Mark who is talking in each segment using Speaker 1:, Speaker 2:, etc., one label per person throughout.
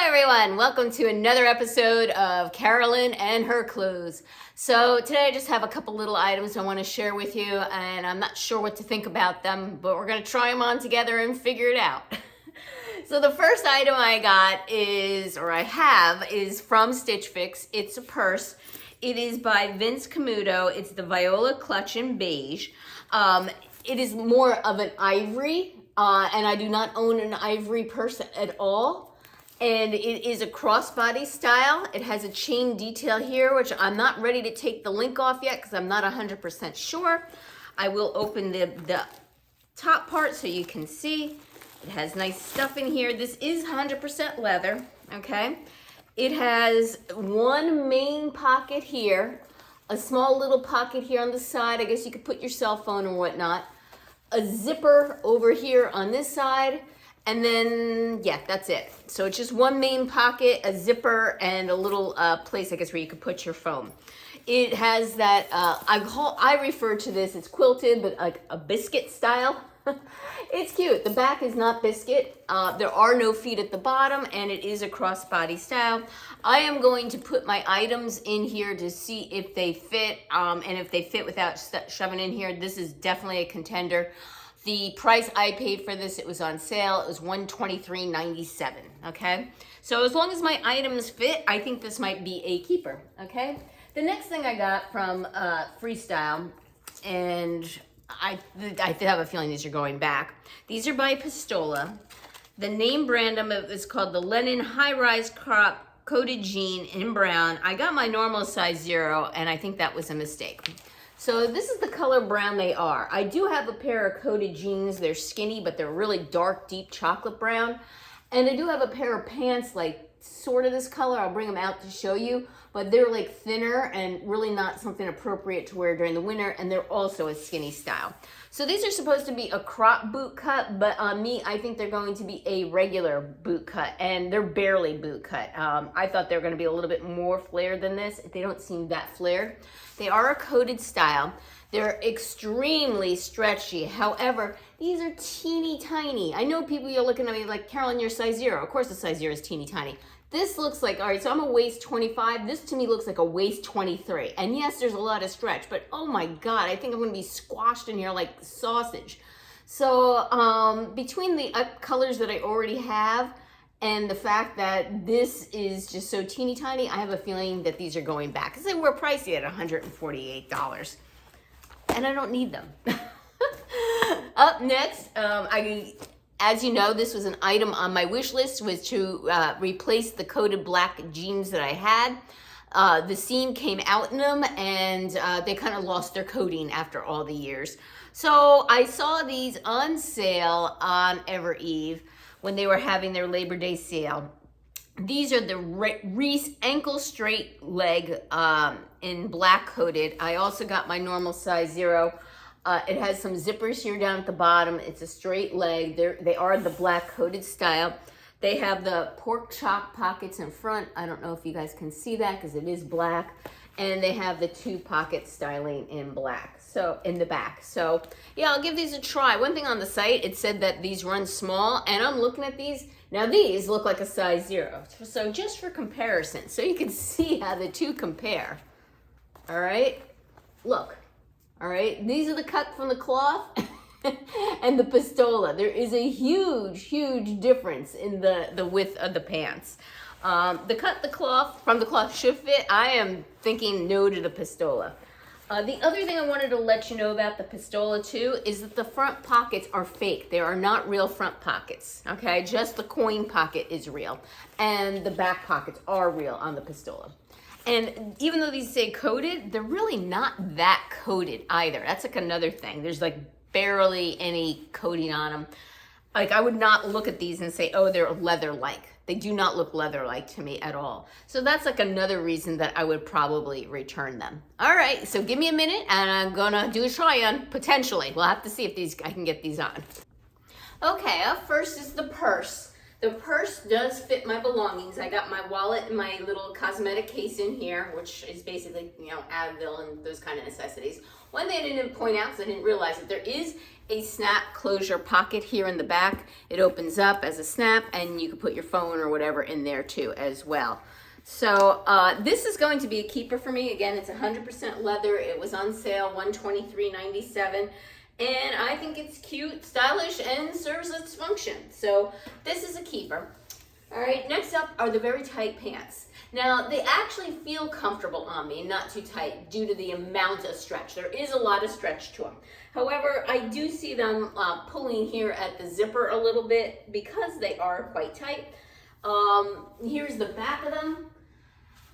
Speaker 1: everyone, welcome to another episode of Carolyn and her clothes. So today I just have a couple little items I want to share with you, and I'm not sure what to think about them, but we're going to try them on together and figure it out. So the first item I got is from Stitch Fix. It's a purse. It is by Vince Camuto. It's the Viola Clutch in beige. It is more of an ivory, and I do not own an ivory purse at all. And it is a crossbody style. It has a chain detail here, which I'm not ready to take the link off yet because I'm not 100% sure. I will open the top part so you can see. It has nice stuff in here. This is 100% leather, okay? It has one main pocket here, a small little pocket here on the side. I guess you could put your cell phone or whatnot. A zipper over here on this side. And then, yeah, that's it. So it's just one main pocket, a zipper, and a little place, I guess, where you could put your phone. It has that, I refer to this, it's quilted, but like a biscuit style. It's cute. The back is not biscuit. There are no feet at the bottom, and it is a crossbody style. I am going to put my items in here to see if they fit, and if they fit without shoving in here. This is definitely a contender. The price I paid for this, it was on sale. It was $123.97, okay? So as long as my items fit, I think this might be a keeper, okay? The next thing I got from Freestyle, and I have a feeling these are going back. These are by Pistola. The name brand of it is called the Lennon High Rise Crop Coated Jean in brown. I got my normal size 0, and I think that was a mistake. So this is the color brown they are. I do have a pair of coated jeans. They're skinny, but they're really dark, deep chocolate brown. And I do have a pair of pants like sort of this color. I'll bring them out to show you, but they're like thinner and really not something appropriate to wear during the winter. And they're also a skinny style. So these are supposed to be a crop boot cut, but on me, I think they're going to be a regular boot cut, and they're barely boot cut. I thought they were going to be a little bit more flared than this. They don't seem that flared. They are a coated style. They're extremely stretchy. However, these are teeny tiny. I know people are looking at me like, Carolyn, you're size 0. Of course the size 0 is teeny tiny. This looks like, all right, so I'm a waist 25. This to me looks like a waist 23. And yes, there's a lot of stretch, but oh my God, I think I'm gonna be squashed in here like sausage. So between the colors that I already have and the fact that this is just so teeny tiny, I have a feeling that these are going back because they were pricey at $148. And I don't need them. Up next, as you know, this was an item on my wish list, was to replace the coated black jeans that I had. The seam came out in them, and they kind of lost their coating after all the years. So I saw these on sale on Evereve when they were having their Labor Day sale. These are the Reese ankle straight leg in black coated. I also got my normal size 0. It has some zippers here down at the bottom. It's a straight leg. They are the black coated style. They have the pork chop pockets in front. I don't know if you guys can see that because it is black. And they have the 2 pocket styling in black, so in the back. So yeah, I'll give these a try. One thing on the site, it said that these run small, and I'm looking at these. Now these look like a size 0. So just for comparison, so you can see how the 2 compare. All right, look. All right, these are the cut from the cloth and the Pistola. There is a huge, huge difference in the width of the pants. The cut from the cloth should fit. I am thinking no to the Pistola. The other thing I wanted to let you know about the Pistola too is that the front pockets are fake. They are not real front pockets, okay? Just the coin pocket is real. And the back pockets are real on the Pistola. And even though these say coated, they're really not that coated either. That's like another thing. There's like barely any coating on them. Like I would not look at these and say, oh, they're leather-like. They do not look leather-like to me at all. So that's like another reason that I would probably return them. All right, so give me a minute and I'm gonna do a try on, potentially. We'll have to see if I can get these on. Okay, up first is the purse. The purse does fit my belongings. I got my wallet and my little cosmetic case in here, which is basically, you know, Advil and those kind of necessities. One thing I didn't point out, because I didn't realize that there is a snap closure pocket here in the back. It opens up as a snap, and you can put your phone or whatever in there too as well. So this is going to be a keeper for me. Again, it's 100% leather. It was on sale, $123.97. And I think it's cute, stylish, and serves its function. So this is a keeper. All right, next up are the very tight pants. Now, they actually feel comfortable on me, not too tight, due to the amount of stretch. There is a lot of stretch to them. However, I do see them pulling here at the zipper a little bit because they are quite tight. Here's the back of them.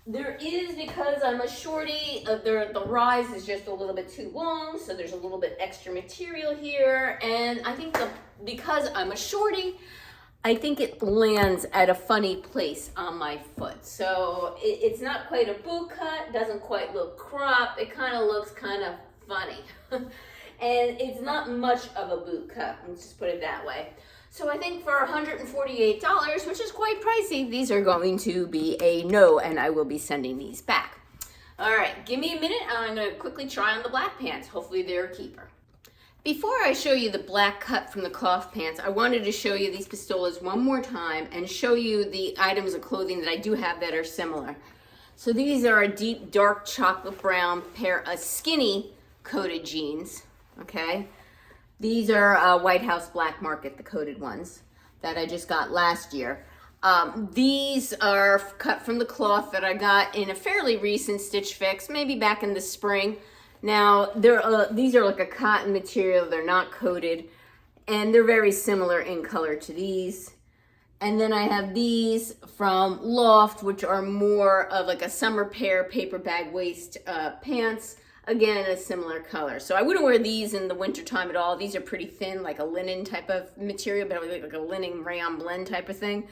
Speaker 1: There is, because I'm a shorty, the rise is just a little bit too long, so there's a little bit extra material here. And I think because I'm a shorty, I think it lands at a funny place on my foot. So it's not quite a boot cut, doesn't quite look cropped. It kind of looks kind of funny. And it's not much of a boot cut, let's just put it that way. So I think for $148, which is quite pricey, these are going to be a no, and I will be sending these back. All right, give me a minute, and I'm gonna quickly try on the black pants. Hopefully they're a keeper. Before I show you the black cut from the cloth pants, I wanted to show you these Pistolas one more time and show you the items of clothing that I do have that are similar. So these are a deep, dark chocolate brown pair of skinny coated jeans, okay? These are White House Black Market, the coated ones that I just got last year. These are cut from the cloth that I got in a fairly recent Stitch Fix, maybe back in the spring. Now, these are like a cotton material. They're not coated, and they're very similar in color to these. And then I have these from Loft, which are more of like a summer pair paper bag waist pants. Again, a similar color. So I wouldn't wear these in the winter time at all. These are pretty thin, like a linen type of material, but like a linen rayon blend type of thing.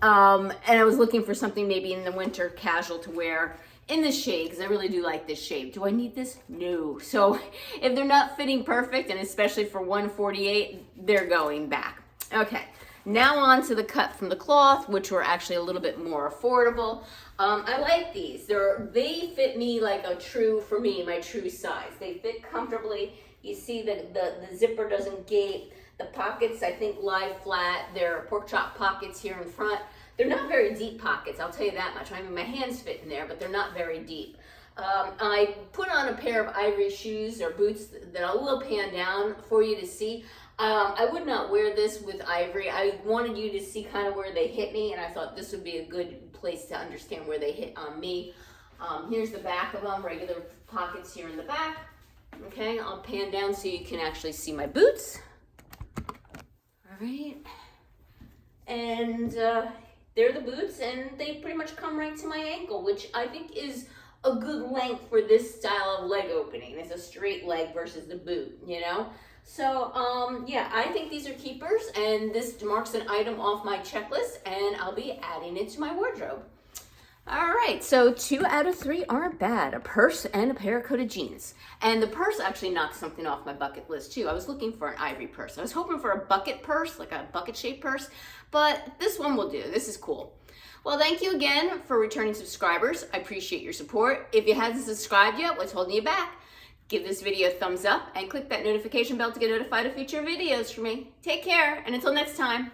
Speaker 1: And I was looking for something maybe in the winter casual to wear in the shade, because I really do like this shade. Do I need this? No. So if they're not fitting perfect, and especially for $148, they're going back. Okay. Now on to the cut from the cloth, which were actually a little bit more affordable. I like these. They fit me like a true, for me, my true size. They fit comfortably. You see that the zipper doesn't gape. The pockets, I think, lie flat. They're pork chop pockets here in front. They're not very deep pockets, I'll tell you that much. I mean, my hands fit in there, but they're not very deep. I put on a pair of ivory shoes or boots that I will pan down for you to see. I would not wear this with ivory. I wanted you to see kind of where they hit me, and I thought this would be a good place to understand where they hit on me. Here's the back of them, regular pockets here in the back. Okay, I'll pan down so you can actually see my boots. All right. And they're the boots, and they pretty much come right to my ankle, which I think is a good length for this style of leg opening. It's a straight leg versus the boot, you know? So, yeah, I think these are keepers, and this marks an item off my checklist, and I'll be adding it to my wardrobe. All right, so 2 out of 3 aren't bad. A purse and a pair of coated jeans. And the purse actually knocked something off my bucket list, too. I was looking for an ivory purse. I was hoping for a bucket purse, like a bucket-shaped purse, but this one will do. This is cool. Well, thank you again for returning subscribers. I appreciate your support. If you haven't subscribed yet, what's holding you back? Give this video a thumbs up and click that notification bell to get notified of future videos from me. Take care, and until next time.